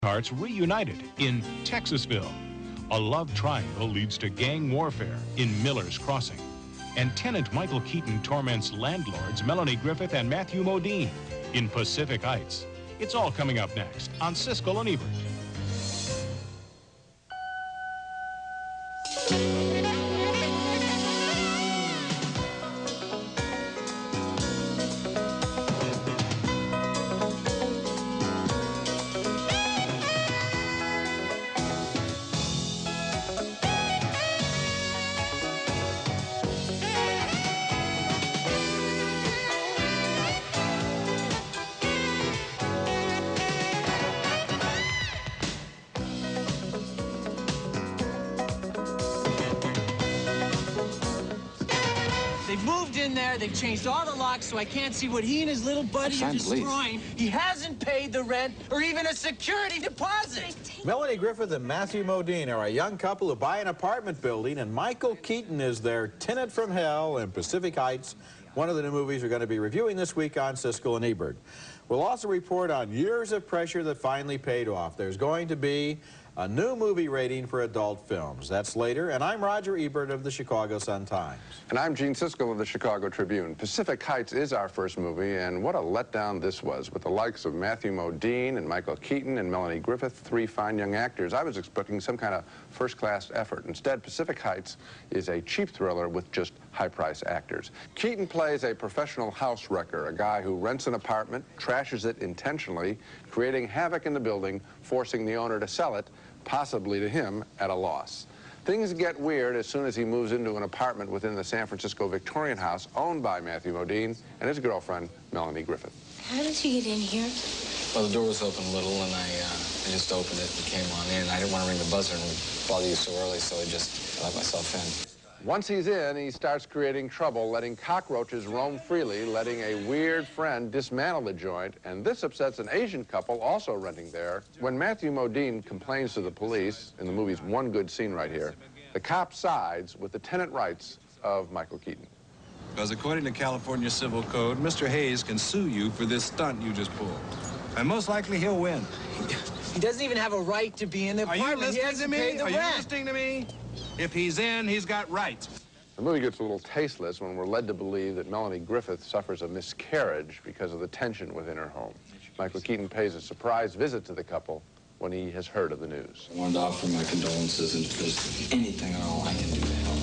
Hearts reunited in Texasville. A love triangle leads to gang warfare in Miller's Crossing. And tenant Michael Keaton torments landlords Melanie Griffith and Matthew Modine in Pacific Heights. It's all coming up next on Siskel and Ebert. They've moved in there, they've changed all the locks so I can't see what he and his little buddy are destroying. He hasn't paid the rent or even a security deposit. Melanie Griffith and Matthew Modine are a young couple who buy an apartment building, and Michael Keaton is their tenant from hell in Pacific Heights, one of the new movies we're going to be reviewing this week on Siskel and Ebert. We'll also report on years of pressure that finally paid off. There's going to be a new movie rating for adult films. That's later, and I'm Roger Ebert of the Chicago Sun-Times. And I'm Gene Siskel of the Chicago Tribune. Pacific Heights is our first movie, and what a letdown this was, with the likes of Matthew Modine and Michael Keaton and Melanie Griffith, three fine young actors. I was expecting some kind of first-class effort. Instead, Pacific Heights is a cheap thriller with just high-price actors. Keaton plays a professional house wrecker, a guy who rents an apartment, trashes it intentionally, creating havoc in the building, forcing the owner to sell it, possibly to him, at a loss. Things get weird as soon as he moves into an apartment within the San Francisco Victorian house owned by Matthew Modine and his girlfriend, Melanie Griffith. How did you get in here? Well, the door was open a little, and I just opened it and came on in. I didn't want to ring the buzzer and bother you so early, so I just let myself in. Once he's in, he starts creating trouble, letting cockroaches roam freely, letting a weird friend dismantle the joint, and this upsets an Asian couple also renting there. When Matthew Modine complains to the police, in the movie's one good scene right here, the cop sides with the tenant rights of Michael Keaton. Because according to California Civil Code, Mr. Hayes can sue you for this stunt you just pulled. And most likely he'll win. He doesn't even have a right to be in the apartment. Are you listening to me? Are you listening to me? If he's in, he's got rights. The movie gets a little tasteless when we're led to believe that Melanie Griffith suffers a miscarriage because of the tension within her home. Michael Keaton pays a surprise visit to the couple when he has heard of the news. I wanted to offer my condolences, and if there's anything at all I can do to help.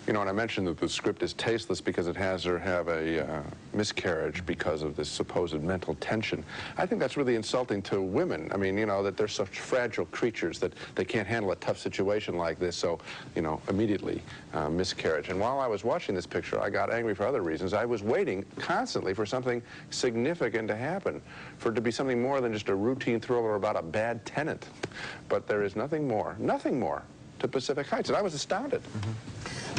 You know, and I mentioned that the script is tasteless because it has her have a miscarriage because of this supposed mental tension. I think that's really insulting to women. I mean, you know, that they're such fragile creatures that they can't handle a tough situation like this, so, you know, immediately miscarriage. And while I was watching this picture, I got angry for other reasons. I was waiting constantly for something significant to happen, for it to be something more than just a routine thriller about a bad tenant. But there is nothing more to Pacific Heights, and I was astounded.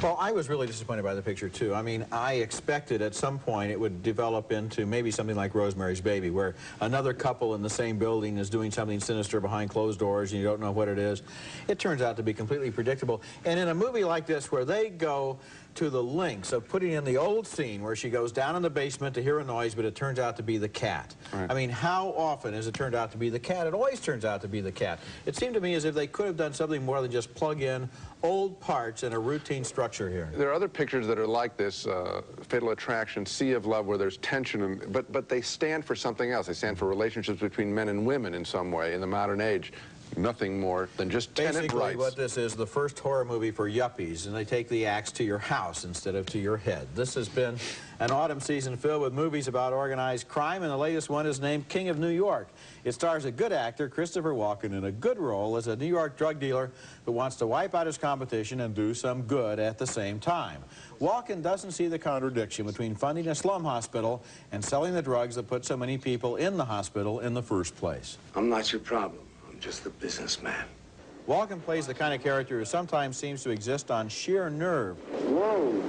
Well, I was really disappointed by the picture, too. I mean, I expected at some point it would develop into maybe something like Rosemary's Baby, where another couple in the same building is doing something sinister behind closed doors and you don't know what it is. It turns out to be completely predictable. And in a movie like this, where they go to the lengths of putting in the old scene where she goes down in the basement to hear a noise, but it turns out to be the cat. Right. I mean, how often has it turned out to be the cat? It always turns out to be the cat. It seemed to me as if they could have done something more than just plug in old parts in a routine structure here. There are other pictures that are like this, Fatal Attraction, Sea of Love, where there's tension, but they stand for something else. They stand for relationships between men and women in some way in the modern age. Nothing more than just tenant rights. Basically, what this is, the first horror movie for yuppies, and they take the axe to your house instead of to your head. This has been an autumn season filled with movies about organized crime, and the latest one is named King of New York. It stars a good actor, Christopher Walken, in a good role as a New York drug dealer who wants to wipe out his competition and do some good at the same time. Walken doesn't see the contradiction between funding a slum hospital and selling the drugs that put so many people in the hospital in the first place. I'm not your problem. Just a businessman. Walken plays the kind of character who sometimes seems to exist on sheer nerve. Whoa.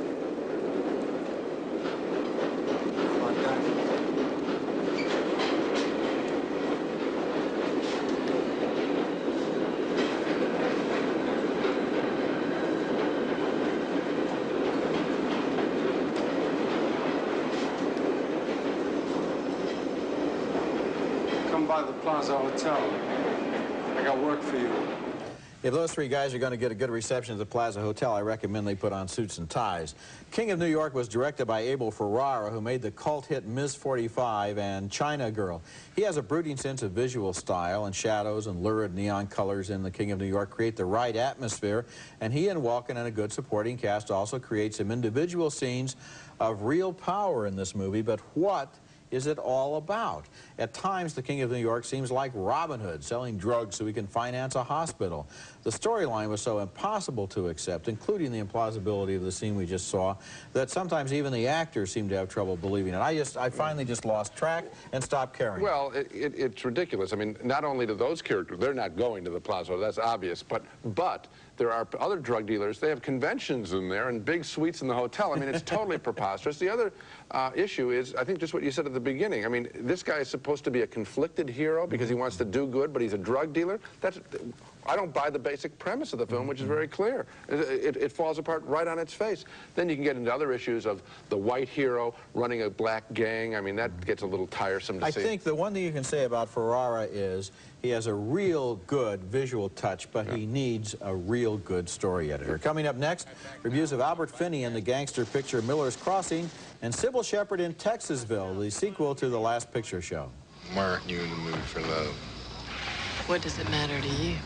on by the Plaza Hotel. I got work for you. If those three guys are going to get a good reception at the Plaza Hotel, I recommend they put on suits and ties. King of New York was directed by Abel Ferrara, who made the cult hit Ms. 45 and China Girl. He has a brooding sense of visual style, and shadows and lurid neon colors in The King of New York create the right atmosphere, and he and Walken and a good supporting cast also create some individual scenes of real power in this movie. But what is it all about? At times, The King of New York seems like Robin Hood, selling drugs so he can finance a hospital. The storyline was so impossible to accept, including the implausibility of the scene we just saw, that sometimes even the actors seem to have trouble believing it. I finally just lost track and stopped caring. Well, it's ridiculous. I mean, not only do those characters, they're not going to the Plaza, that's obvious, but there are other drug dealers. They have conventions in there and big suites in the hotel. I mean, it's totally preposterous. The other issue is, I think, just what you said at the beginning. I mean, this guy is supposed to be a conflicted hero because he wants to do good, but he's a drug dealer. I don't buy the basic premise of the film, which is very clear. It falls apart right on its face. Then you can get into other issues of the white hero running a black gang. I mean, that gets a little tiresome to see. I think the one thing you can say about Ferrara is he has a real good visual touch, but he needs a real good story editor. Coming up next, reviews of Albert Finney in the gangster picture Miller's Crossing, and Sybil Shepherd in Texasville, the sequel to The Last Picture Show. Why aren't you in the mood for love? What does it matter to you?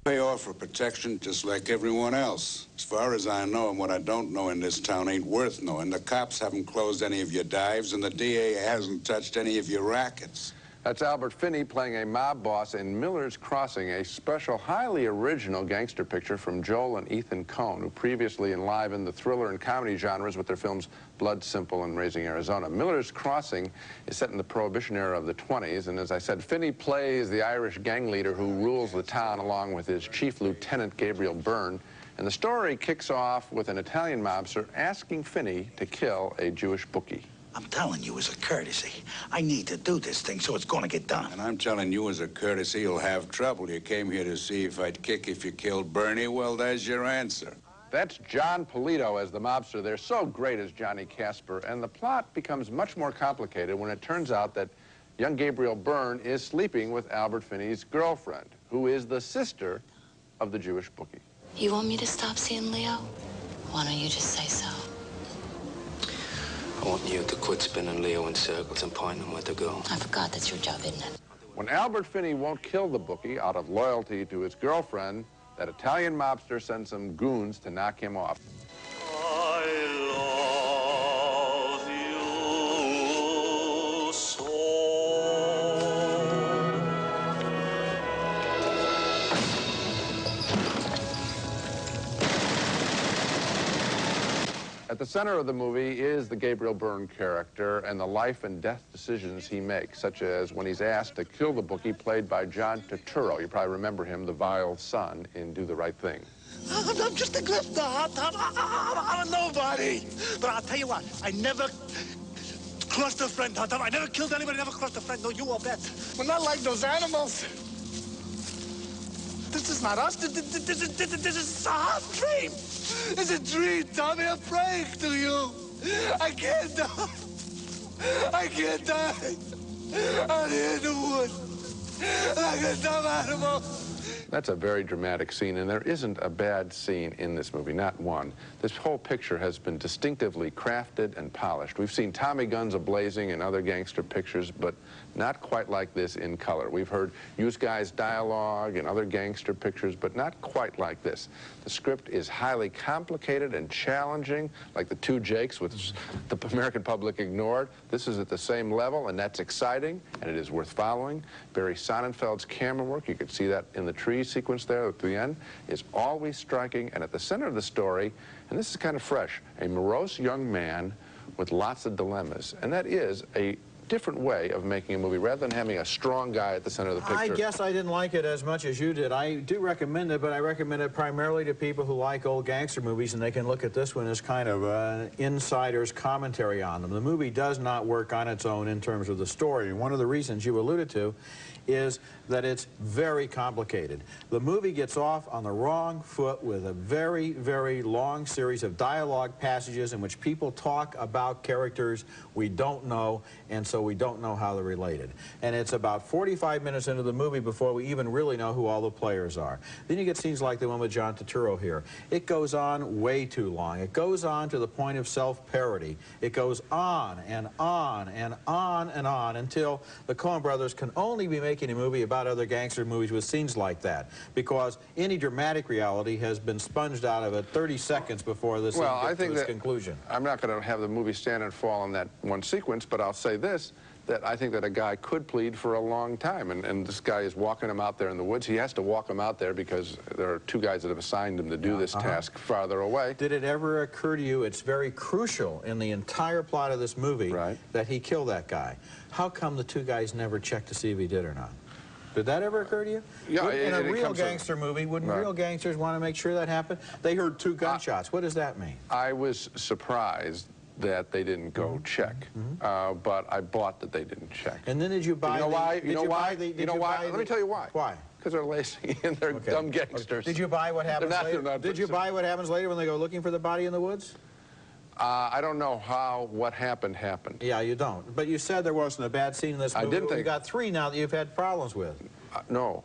Pay off for protection just like everyone else. As far as I know, and what I don't know in this town ain't worth knowing. The cops haven't closed any of your dives, and the DA hasn't touched any of your rackets. That's Albert Finney playing a mob boss in Miller's Crossing, a special, highly original gangster picture from Joel and Ethan Coen, who previously enlivened the thriller and comedy genres with their films Blood Simple and Raising Arizona. Miller's Crossing is set in the Prohibition era of the 20s, and as I said, Finney plays the Irish gang leader who rules the town along with his chief lieutenant, Gabriel Byrne. And the story kicks off with an Italian mobster asking Finney to kill a Jewish bookie. I'm telling you as a courtesy, I need to do this thing so it's gonna get done. And I'm telling you as a courtesy, you'll have trouble. You came here to see if I'd kick if you killed Bernie. Well, there's your answer. That's John Polito as the mobster. They're so great as Johnny Casper, and the plot becomes much more complicated when it turns out that young Gabriel Byrne is sleeping with Albert Finney's girlfriend, who is the sister of the Jewish bookie. You want me to stop seeing Leo? Why don't you just say so? I want you to quit spinning Leo in circles and pointing him where to go. I forgot that's your job, isn't it? When Albert Finney won't kill the bookie out of loyalty to his girlfriend, that Italian mobster sends some goons to knock him off. I love you so. At the center of the movie is the Gabriel Byrne character and the life and death decisions he makes, such as when he's asked to kill the bookie played by John Turturro. You probably remember him, the vile son in Do the Right Thing. I'm just a grifter. I'm a nobody. But I'll tell you what, I never crossed a friend. I never killed anybody, never crossed a friend. No, you will bet. We're not like those animals. This is not us. This is a hot dream. It's a dream, Tommy. I'm praying to you. I can't die. I can't die. Out here in the woods. Like a dumb animal. That's a very dramatic scene, and there isn't a bad scene in this movie, not one. This whole picture has been distinctively crafted and polished. We've seen Tommy Guns A-Blazing and other gangster pictures, but not quite like this in color. We've heard used guys' dialogue and other gangster pictures, but not quite like this. The script is highly complicated and challenging, like The Two Jakes, which the American public ignored. This is at the same level, and that's exciting, and it is worth following. Barry Sonnenfeld's camera work, you could see that in the tree sequence there at the end, is always striking, and at the center of the story, and this is kind of fresh, a morose young man with lots of dilemmas, and that is a different way of making a movie rather than having a strong guy at the center of the picture. I guess I didn't like it as much as you did. I do recommend it, but I recommend it primarily to people who like old gangster movies, and they can look at this one as kind of an insider's commentary on them. The movie does not work on its own in terms of the story, and one of the reasons you alluded to is that it's very complicated. The movie gets off on the wrong foot with a very, very long series of dialogue passages in which people talk about characters we don't know, and so we don't know how they're related. And it's about 45 minutes into the movie before we even really know who all the players are. Then you get scenes like the one with John Turturro here. It goes on way too long. It goes on to the point of self-parody. It goes on and on and on and on until the Coen brothers can only be making a movie about other gangster movies with scenes like that, because any dramatic reality has been sponged out of it 30 seconds before this gets to its conclusion. I'm not going to have the movie stand and fall on that one sequence, but I'll say this, that I think that a guy could plead for a long time, and this guy is walking him out there in the woods. He has to walk him out there because there are two guys that have assigned him to do this task farther away. Did it ever occur to you, it's very crucial in the entire plot of this movie that he kill that guy? How come the two guys never checked to see if he did or not? Did that ever occur to you? Yeah, in a real gangster movie, wouldn't real gangsters want to make sure that happened? They heard two gunshots. What does that mean? I was surprised that they didn't go check, but I bought that they didn't check. And then did you buy? You know why? You know why? You know why? Let me tell you why. Why? Because they're lazy and they're dumb gangsters. Did you buy what happens later? Did you buy what happens later when they go looking for the body in the woods? I don't know what happened. Yeah, you don't. But you said there wasn't a bad scene in this movie. I didn't think. You got 3 now that you've had problems with. No,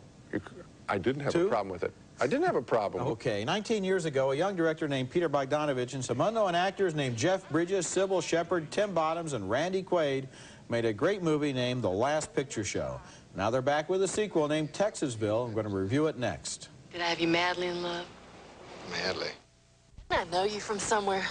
I didn't have a problem with it. I didn't have a problem. Okay, 19 years ago, a young director named Peter Bogdanovich and some unknown actors named Jeff Bridges, Sybil Shepherd, Tim Bottoms, and Randy Quaid made a great movie named The Last Picture Show. Now they're back with a sequel named Texasville. I'm going to review it next. Did I have you madly in love? Madly. I know you from somewhere.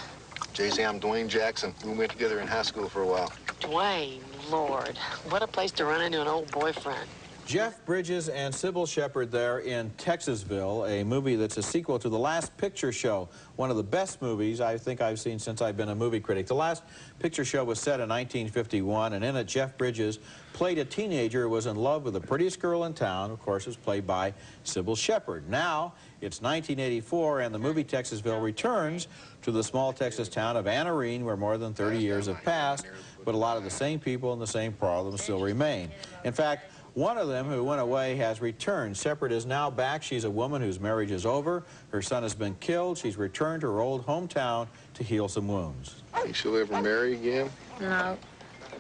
Jay-Z, I'm Dwayne Jackson. We went together in high school for a while. Dwayne, Lord. What a place to run into an old boyfriend. Jeff Bridges and Sybil Shepherd there in Texasville, a movie that's a sequel to The Last Picture Show, one of the best movies I think I've seen since I've been a movie critic. The Last Picture Show was set in 1951, and in it, Jeff Bridges played a teenager who was in love with the prettiest girl in town. Of course, it was played by Sybil Shepherd. Now, it's 1984, and the movie Texasville returns to the small Texas town of Anarene, where more than 30 years have passed, but a lot of the same people and the same problems still remain. In fact, one of them who went away has returned. Shepherd is now back. She's a woman whose marriage is over. Her son has been killed. She's returned to her old hometown to heal some wounds. Think she'll ever marry again? No,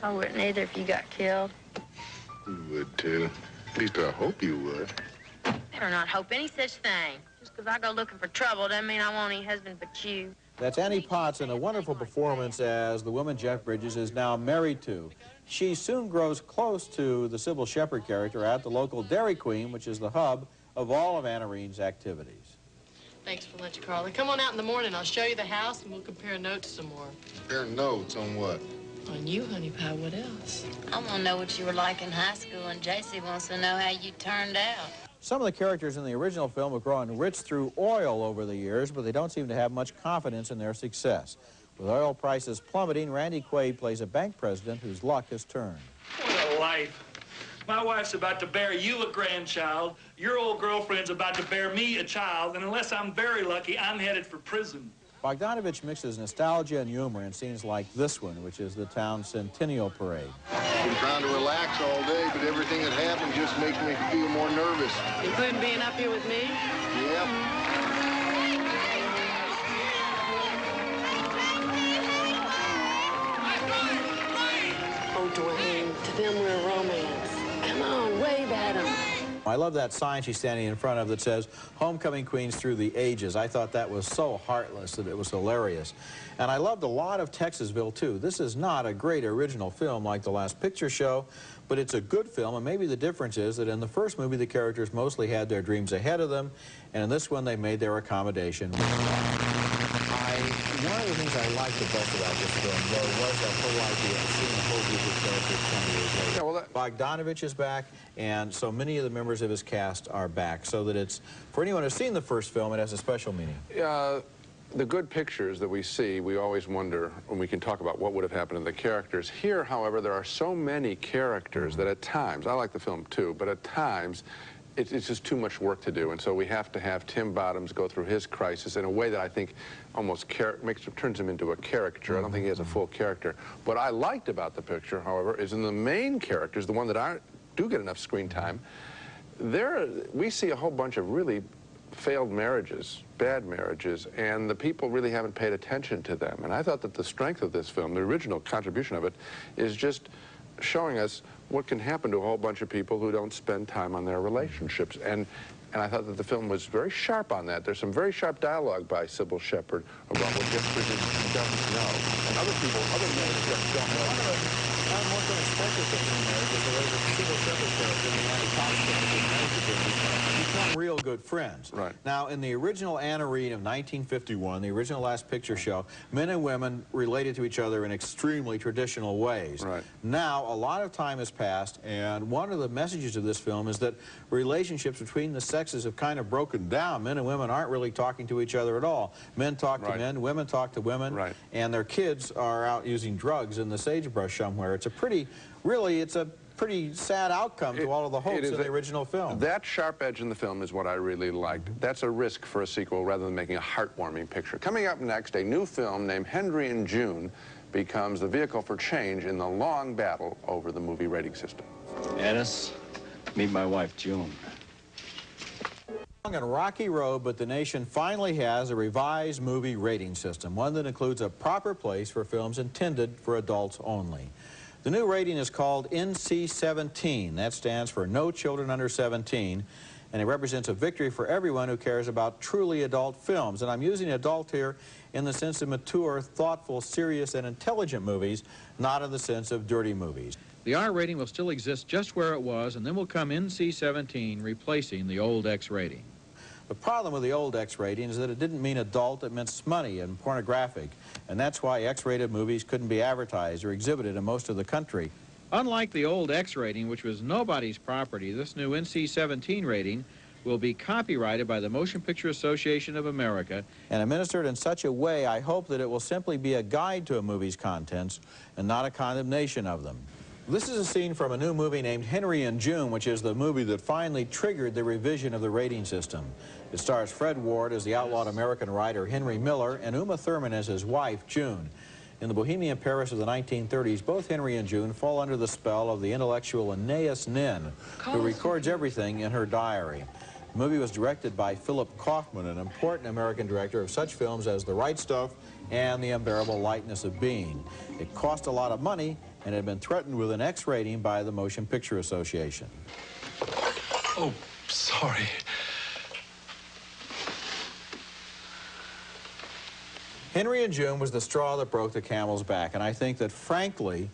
I wouldn't either if you got killed. You would, too. At least I hope you would. Better not hope any such thing. Just because I go looking for trouble doesn't mean I want any husband but you. That's Annie Potts in a wonderful performance as the woman Jeff Bridges is now married to. She soon grows close to the Sybil Shepherd character at the local Dairy Queen, which is the hub of all of Anarene's activities. Thanks for lunch, Carla. Come on out in the morning. I'll show you the house, and we'll compare notes some more. Compare notes on what? On you, honey pie. What else? I want to know what you were like in high school, and JC wants to know how you turned out. Some of the characters in the original film have grown rich through oil over the years, but they don't seem to have much confidence in their success. With oil prices plummeting, Randy Quaid plays a bank president whose luck has turned. What a life. My wife's about to bear you a grandchild, your old girlfriend's about to bear me a child, and unless I'm very lucky, I'm headed for prison. Bogdanovich mixes nostalgia and humor in scenes like this one, which is the town's Centennial Parade. Been trying to relax all day, but everything that happened just makes me feel more nervous. Including being up here with me? Yep. Oh, Dwayne, to them we're romance. Come on, wave at them. I love that sign she's standing in front of that says, Homecoming Queens Through the Ages. I thought that was so heartless that it was hilarious. And I loved a lot of Texasville, too. This is not a great original film like The Last Picture Show, but it's a good film, and maybe the difference is that in the first movie, the characters mostly had their dreams ahead of them, and in this one, they made their accommodation. One of the things I liked the best about this film, though, was that whole idea of seeing a whole group of characters 20 years later. Yeah, well, Bogdanovich is back, and so many of the members of his cast are back, so that it's, for anyone who's seen the first film, it has a special meaning. The good pictures that we see, we always wonder when we can talk about what would have happened to the characters. Here, however, there are so many characters that at times, I like the film too, but at times, it's just too much work to do, and so we have to have Tim Bottoms go through his crisis in a way that I think almost turns him into a caricature. I don't think he has a full character. What I liked about the picture, however, is in the main characters, the one that do get enough screen time, we see a whole bunch of really failed marriages, bad marriages, and the people really haven't paid attention to them. And I thought that the strength of this film, the original contribution of it, is just showing us what can happen to a whole bunch of people who don't spend time on their relationships. And I thought that the film was very sharp on that. There's some very sharp dialogue by Sybil Shepherd about what Jeff Bridges doesn't know. And other people, other men just don't know. One of the most unexpected things in marriage is the way that Sybil Shepherd character in the Annie Cox become real good friends. Right. Now, in the original Anna Reed of 1951, the original Last Picture Show, men and women related to each other in extremely traditional ways. Right. Now, a lot of time has passed, and one of the messages of this film is that relationships between the sexes have kind of broken down. Men and women aren't really talking to each other at all. Men talk to men, women talk to women, and their kids are out using drugs in the sagebrush somewhere. It's a pretty, it's a pretty sad outcome to all of the hopes of the original film. That sharp edge in the film is what I really liked. That's a risk for a sequel rather than making a heartwarming picture. Coming up next, a new film named Henry and June becomes the vehicle for change in the long battle over the movie rating system. Ennis, meet my wife, June. Long and rocky road, but the nation finally has a revised movie rating system, one that includes a proper place for films intended for adults only. The new rating is called NC-17. That stands for No Children Under 17, and it represents a victory for everyone who cares about truly adult films. And I'm using adult here in the sense of mature, thoughtful, serious, and intelligent movies, not in the sense of dirty movies. The R rating will still exist just where it was, and then will come NC-17, replacing the old X rating. The problem with the old X rating is that it didn't mean adult, it meant smutty and pornographic. And that's why X-rated movies couldn't be advertised or exhibited in most of the country. Unlike the old X rating, which was nobody's property, this new NC-17 rating will be copyrighted by the Motion Picture Association of America. And administered in such a way, I hope that it will simply be a guide to a movie's contents and not a condemnation of them. This is a scene from a new movie named Henry and June, which is the movie that finally triggered the revision of the rating system. It stars Fred Ward as the outlawed American writer Henry Miller and Uma Thurman as his wife, June. In the bohemian Paris of the 1930s, both Henry and June fall under the spell of the intellectual Anais Nin, who records everything in her diary. The movie was directed by Philip Kaufman, an important American director of such films as The Right Stuff and The Unbearable Lightness of Being. It cost a lot of money and had been threatened with an X rating by the Motion Picture Association. Oh, sorry. Henry and June was the straw that broke the camel's back, and I think that, frankly,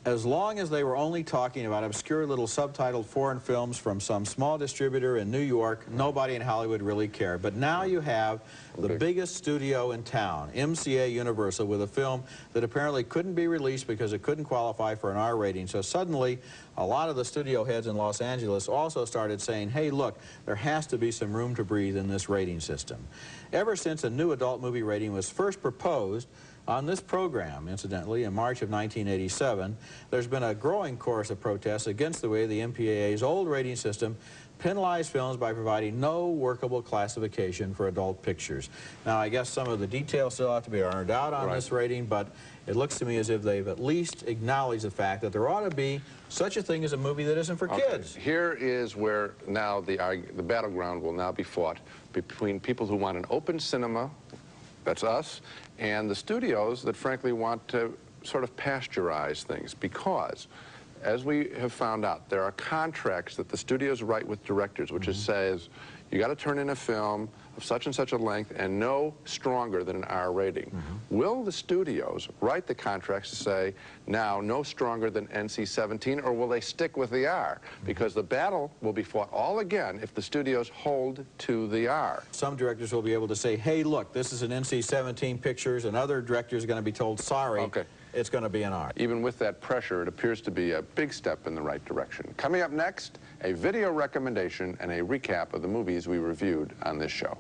as long as they were only talking about obscure little subtitled foreign films from some small distributor in New York, nobody in Hollywood really cared. But now you have the biggest studio in town, MCA Universal, with a film that apparently couldn't be released because it couldn't qualify for an R rating. So suddenly, a lot of the studio heads in Los Angeles also started saying, hey, look, there has to be some room to breathe in this rating system. Ever since a new adult movie rating was first proposed on this program, incidentally, in March of 1987, there's been a growing chorus of protests against the way the MPAA's old rating system penalized films by providing no workable classification for adult pictures. Now, I guess some of the details still have to be ironed out on this rating, but it looks to me as if they've at least acknowledged the fact that there ought to be such a thing as a movie that isn't for kids. Here is where now the battleground will now be fought between people who want an open cinema, that's us, and the studios that frankly want to sort of pasteurize things, because as we have found out, there are contracts that the studios write with directors, which says you got to turn in a film of such and such a length and no stronger than an R rating. Will the studios write the contracts to say now no stronger than NC-17, or will they stick with the R? Because the battle will be fought all again if the studios hold to the R. Some directors will be able to say, hey, look, this is an NC-17 pictures, and other directors are going to be told, sorry, it's going to be an R. Even with that pressure, it appears to be a big step in the right direction. Coming up next, a video recommendation and a recap of the movies we reviewed on this show.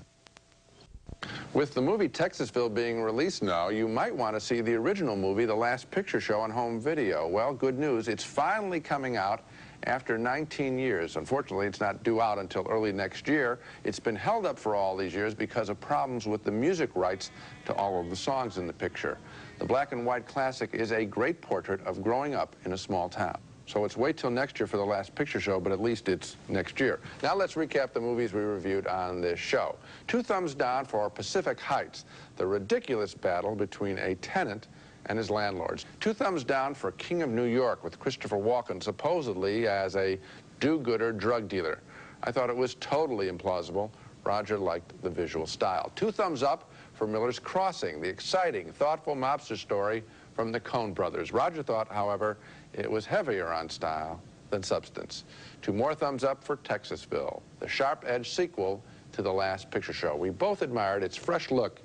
With the movie Texasville being released now, you might want to see the original movie, The Last Picture Show, on home video. Well, good news, it's finally coming out after 19 years. Unfortunately, it's not due out until early next year. It's been held up for all these years because of problems with the music rights to all of the songs in the picture. The black and white classic is a great portrait of growing up in a small town. So it's wait till next year for the Last Picture Show, but at least it's next year. Now let's recap the movies we reviewed on this show. 2 thumbs down for Pacific Heights, the ridiculous battle between a tenant and his landlords. 2 thumbs down for King of New York with Christopher Walken supposedly as a do-gooder drug dealer. I thought it was totally implausible. Roger liked the visual style. 2 thumbs up for Miller's Crossing, the exciting, thoughtful mobster story from the Coen brothers. Roger thought, however, it was heavier on style than substance. 2 more thumbs up for Texasville, the sharp-edged sequel to The Last Picture Show. We both admired its fresh look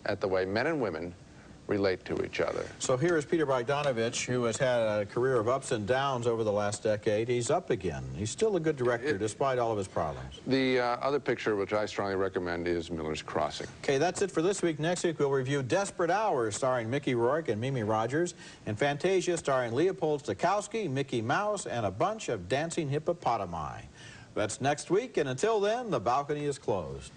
at the way men and women relate to each other. So here is Peter Bogdanovich, who has had a career of ups and downs over the last decade. He's up again. He's still a good director despite all of his problems. The other picture, which I strongly recommend, is Miller's Crossing. Okay, that's it for this week. Next week, we'll review Desperate Hours, starring Mickey Rourke and Mimi Rogers, and Fantasia, starring Leopold Stokowski, Mickey Mouse, and a bunch of dancing hippopotami. That's next week, and until then, the balcony is closed.